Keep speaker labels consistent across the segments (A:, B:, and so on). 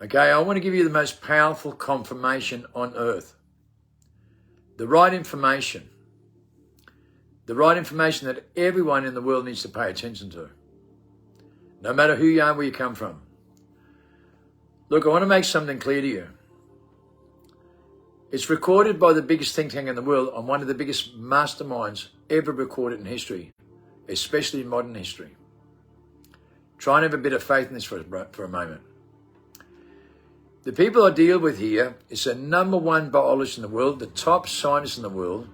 A: Okay, I want to give you the most powerful confirmation on earth. The right information. The right information that everyone in the world needs to pay attention to. No matter who you are, where you come from. Look, I want to make something clear to you. It's recorded by the biggest think tank in the world on one of the biggest masterminds ever recorded in history, especially in modern history. Try and have a bit of faith in this for a moment. The people I deal with here is the #1 biologist in the world, the top scientists in the world,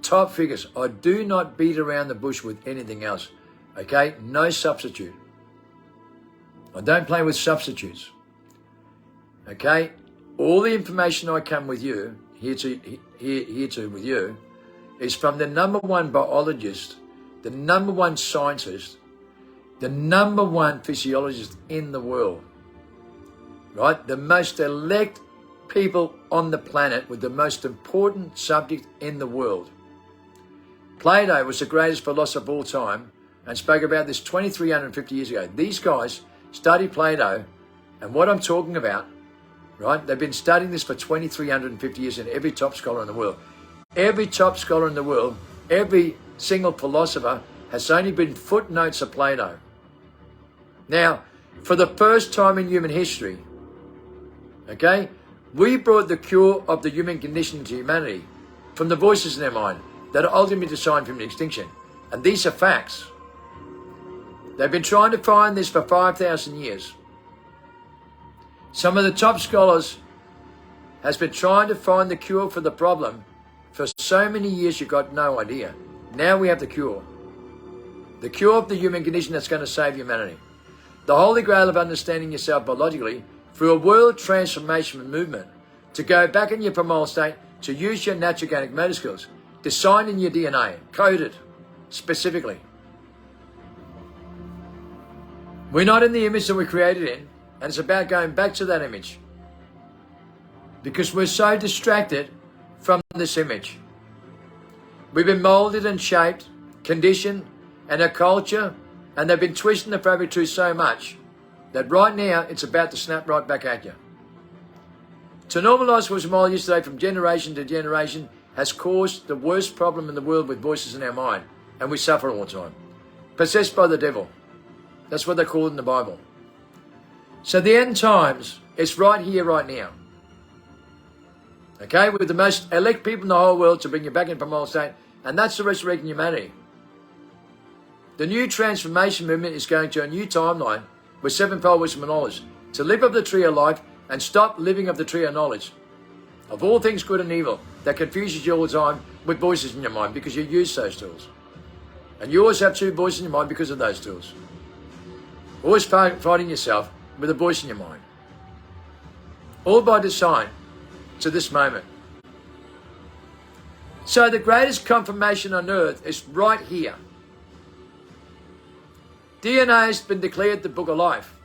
A: top figures. I do not beat around the bush with anything else, okay? No substitute. I don't play with substitutes, okay? All the information I come with you, here to with you, is from the #1 biologist, the #1 scientist, the #1 physiologist in the world. Right? The most elect people on the planet with the most important subject in the world. Plato was the greatest philosopher of all time and spoke about this 2,350 years ago. These guys studied Plato, and what I'm talking about, right? They've been studying this for 2,350 years, and every top scholar in the world. Every top scholar in the world, every single philosopher has only been footnotes of Plato. Now, for the first time in human history, okay, we brought the cure of the human condition to humanity from the voices in their mind that are ultimately designed from extinction. And these are facts. They've been trying to find this for 5,000 years. Some of the top scholars has been trying to find the cure for the problem for so many years you've got no idea. Now we have the cure. The cure of the human condition that's going to save humanity. The holy grail of understanding yourself biologically through a world transformation movement, to go back in your primal state, to use your natural organic motor skills, designed in your DNA, coded specifically. We're not in the image that we're created in, and it's about going back to that image. Because we're so distracted from this image. We've been molded and shaped, conditioned, and our culture, and they've been twisting the fabric to so much that right now it's about to snap right back at you. To normalise what's modeled yesterday from generation to generation has caused the worst problem in the world with voices in our mind, and we suffer all the time. Possessed by the devil. That's what they call it in the Bible. So the end times, it's right here, right now. Okay, with the most elect people in the whole world to bring you back in primal state, and that's the resurrecting humanity. The new transformation movement is going to a new timeline with sevenfold wisdom and knowledge, to live of the tree of life and stop living of the tree of knowledge, of all things good and evil, that confuses you all the time with voices in your mind because you use those tools. And you always have two voices in your mind because of those tools. Always fighting yourself with a voice in your mind. All by design to this moment. So the greatest confirmation on earth is right here. DNA has been declared the book of life.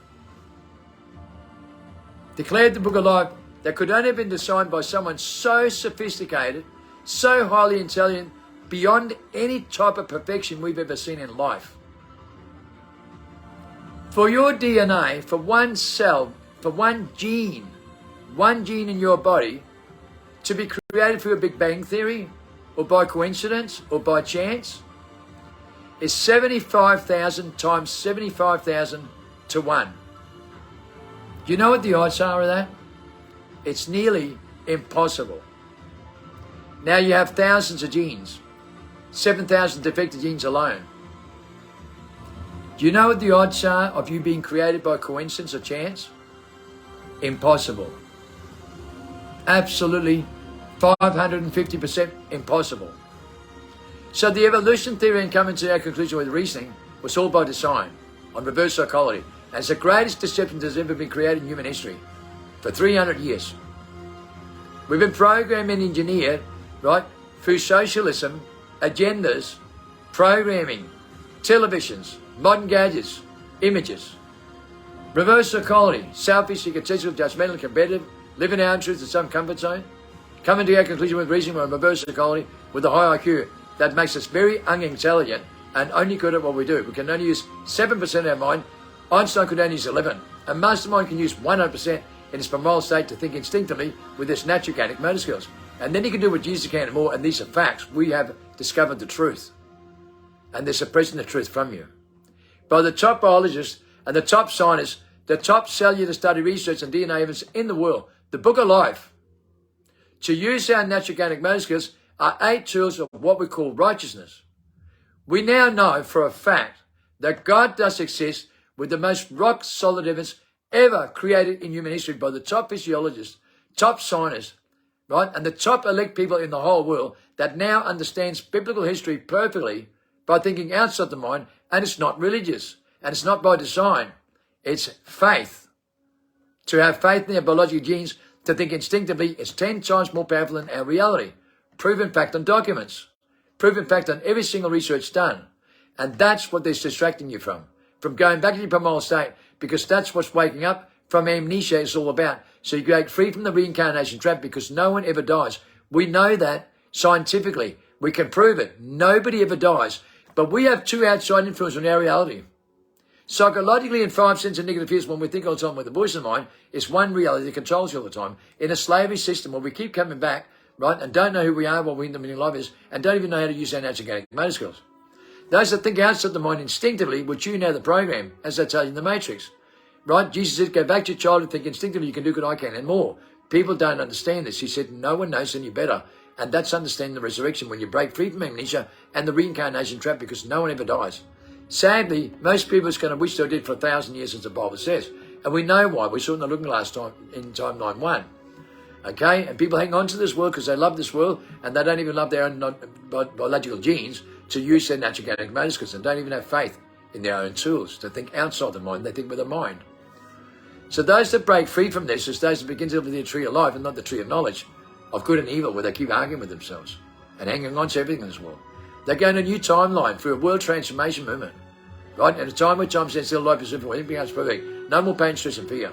A: Declared the book of life that could only have been designed by someone so sophisticated, so highly intelligent, beyond any type of perfection we've ever seen in life. For your DNA, for one cell, for one gene in your body, to be created through a Big Bang Theory, or by coincidence, or by chance, is 75,000 times 75,000 to 1. Do you know what the odds are of that? It's nearly impossible. Now you have thousands of genes, 7,000 defective genes alone. Do you know what the odds are of you being created by coincidence or chance? Impossible. Absolutely 550% impossible. So the evolution theory and coming to our conclusion with reasoning was all by design on reverse psychology. And it's the greatest deception that's ever been created in human history for 300 years. We've been programmed and engineered, right, through socialism, agendas, programming, televisions, modern gadgets, images. Reverse psychology, selfish, egotistical, judgmental, competitive, living our truth in some comfort zone. Coming to our conclusion with reasoning on reverse psychology with a high IQ. That makes us very unintelligent and only good at what we do. We can only use 7% of our mind. Einstein could only use 11. A mastermind can use 100% in its primal state to think instinctively with its natural organic motor skills. And then he can do what Jesus can and more, and these are facts. We have discovered the truth. And they're suppressing the truth from you. By the top biologists and the top scientists, the top cellular study research and DNA evidence in the world, the Book of Life, to use our natural organic motor skills are 8 tools of what we call righteousness. We now know for a fact that God does exist with the most rock-solid evidence ever created in human history by the top physiologists, top scientists, right, and the top elect people in the whole world that now understands biblical history perfectly by thinking outside the mind, and it's not religious, and it's not by design. It's faith. To have faith in their biological genes, to think instinctively, is 10 times more powerful than our reality. Proven fact on documents. Proven fact on every single research done. And that's what they're distracting you from going back to your primal state, because that's what's waking up from amnesia is all about. So you get free from the reincarnation trap, because no one ever dies. We know that scientifically. We can prove it. Nobody ever dies. But we have 2 outside influences on our reality. Psychologically, in 5 sense of negative fears, when we think all the time with the voice of the mind, it's one reality that controls you all the time. In a slavery system where we keep coming back, right, and don't know who we are, what we in the meaning of life is, and don't even know how to use our natural organic motor skills. Those that think outside the mind instinctively will tune out the program, as they tell you in the Matrix. Right? Jesus said, go back to your childhood, think instinctively, you can do good, I can, and more. People don't understand this. He said, no one knows any better. And that's understanding the resurrection when you break free from amnesia and the reincarnation trap, because no one ever dies. Sadly, most people are going to wish they did for 1,000 years, as the Bible says. And we know why. We saw it in the looking glass time in timeline 1. Okay? And people hang on to this world because they love this world, and they don't even love their own biological genes to use their natural organic motor skills, and don't even have faith in their own tools to think outside the mind. They think with the mind. So those that break free from this is those that begin to live with the tree of life and not the tree of knowledge of good and evil, where they keep arguing with themselves and hanging on to everything in this world. They're going a new timeline through a world transformation movement. Right? At a time where time stands still, life is infinite, everything becomes perfect. No more pain, stress and fear.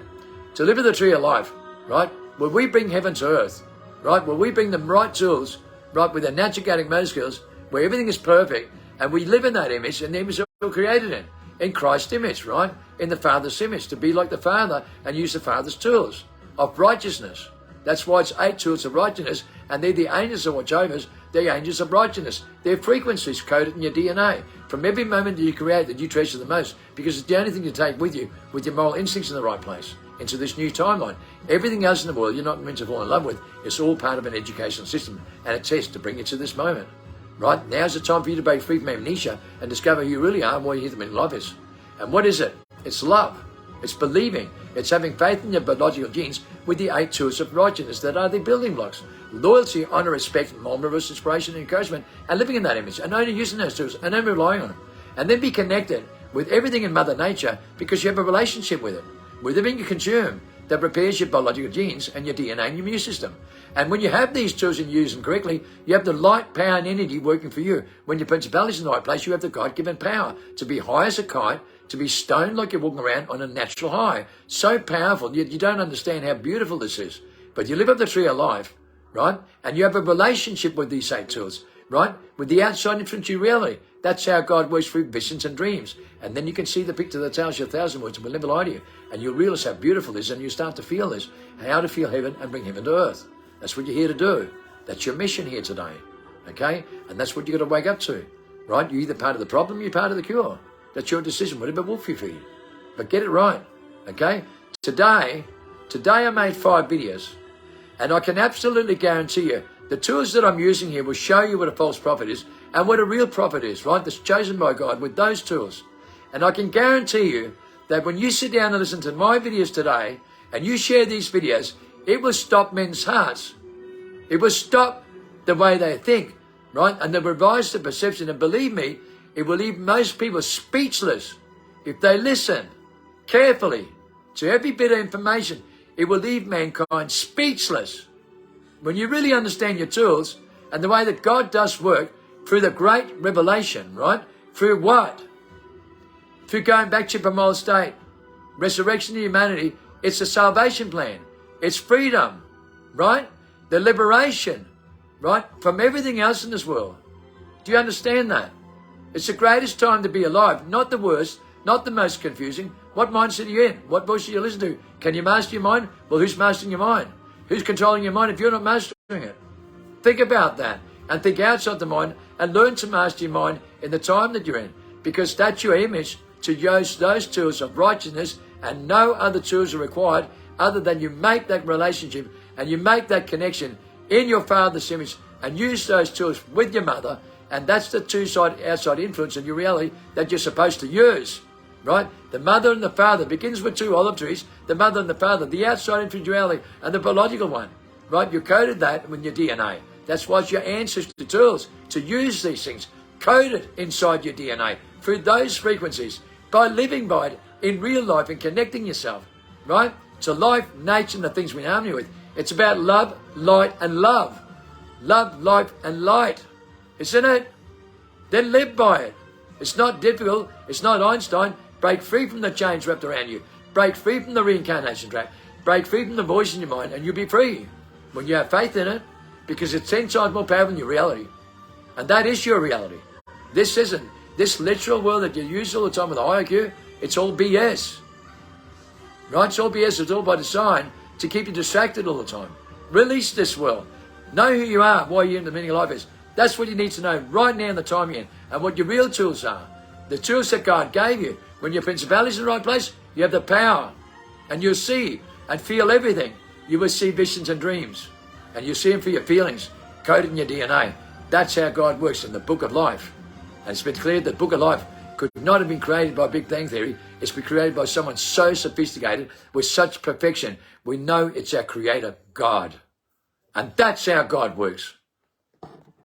A: To live with the tree of life, right? Where we bring heaven to earth, right? Where we bring the right tools, right? With our natural organic motor skills, where everything is perfect, and we live in that image, and the image that we're created in Christ's image, right? In the Father's image, to be like the Father and use the Father's tools of righteousness. That's why it's 8 tools of righteousness, and they're the angels of watch over us. They're angels of righteousness. They're frequencies coded in your DNA. From every moment that you create, that you treasure the most, because it's the only thing you take with you, with your moral instincts in the right place, into this new timeline. Everything else in the world you're not meant to fall in love with. It's all part of an educational system and a test to bring you to this moment. Right? Now's the time for you to break free from amnesia and discover who you really are and what you think life is. And what is it? It's love. It's believing. It's having faith in your biological genes with the 8 tools of righteousness that are the building blocks. Loyalty, honor, respect, reverence, inspiration, and encouragement, and living in that image, and only using those tools, and only relying on them. And then be connected with everything in Mother Nature, because you have a relationship with it. With everything you consume, that prepares your biological genes and your DNA and your immune system. And when you have these tools and use them correctly, you have the light, power, and energy working for you. When your principality's in the right place, you have the God-given power to be high as a kite, to be stoned like you're walking around on a natural high. So powerful, you don't understand how beautiful this is. But you live up the tree of life, right? And you have a relationship with these 8 tools, right? With the outside influence of reality. That's how God works through visions and dreams. And then you can see the picture that tells you 1,000 words and will never lie to you. And you'll realize how beautiful it is, and you start to feel this, how to feel heaven and bring heaven to earth. That's what you're here to do. That's your mission here today, okay? And that's what you've got to wake up to, right? You're either part of the problem, you're part of the cure. That's your decision, whatever wolf you feed. But get it right, okay? Today I made 5 videos, and I can absolutely guarantee you the tools that I'm using here will show you what a false prophet is and what a real prophet is, right? That's chosen by God with those tools. And I can guarantee you that when you sit down and listen to my videos today and you share these videos, it will stop men's hearts. It will stop the way they think, right? And they'll revise the perception. And believe me, it will leave most people speechless. If they listen carefully to every bit of information, it will leave mankind speechless. When you really understand your tools and the way that God does work through the great revelation, right? Through what? Through going back to your primal state, resurrection of humanity, it's a salvation plan. It's freedom, right? The liberation, right? From everything else in this world. Do you understand that? It's the greatest time to be alive, not the worst, not the most confusing. What mindset are you in? What voice do you listen to? Can you master your mind? Well, who's mastering your mind? Who's controlling your mind if you're not mastering it? Think about that and think outside the mind and learn to master your mind in the time that you're in, because that's your image to use those tools of righteousness, and no other tools are required other than you make that relationship and you make that connection in your Father's image and use those tools with your mother, and that's the two-side outside influence in your reality that you're supposed to use, right? The mother and the father begins with two olive trees, the mother and the father, the outside influence reality and the biological one, right? You coded that with your DNA. That's why it's your ancestor tools to use these things, coded inside your DNA through those frequencies, by living by it in real life and connecting yourself, right? To life, nature, and the things we harmony with. It's about love, light, and love. Love, life, and light. Isn't it? Then live by it. It's not difficult. It's not Einstein. Break free from the chains wrapped around you. Break free from the reincarnation trap. Break free from the voice in your mind, and you'll be free when you have faith in it, because it's 10 times more powerful than your reality. And that is your reality. This isn't. This literal world that you use all the time with the high IQ, it's all BS. Right? It's all BS. It's all by design to keep you distracted all the time. Release this world. Know who you are, why you're in, the meaning of life is. That's what you need to know right now in the time you're in, and what your real tools are. The tools that God gave you. When your principality's in the right place, you have the power. And you'll see and feel everything. You will see visions and dreams. And you'll see them for your feelings, coded in your DNA. That's how God works in the book of life. And it's been cleared that the book of life could not have been created by Big Bang Theory. It's been created by someone so sophisticated with such perfection. We know it's our creator, God. And that's how God works.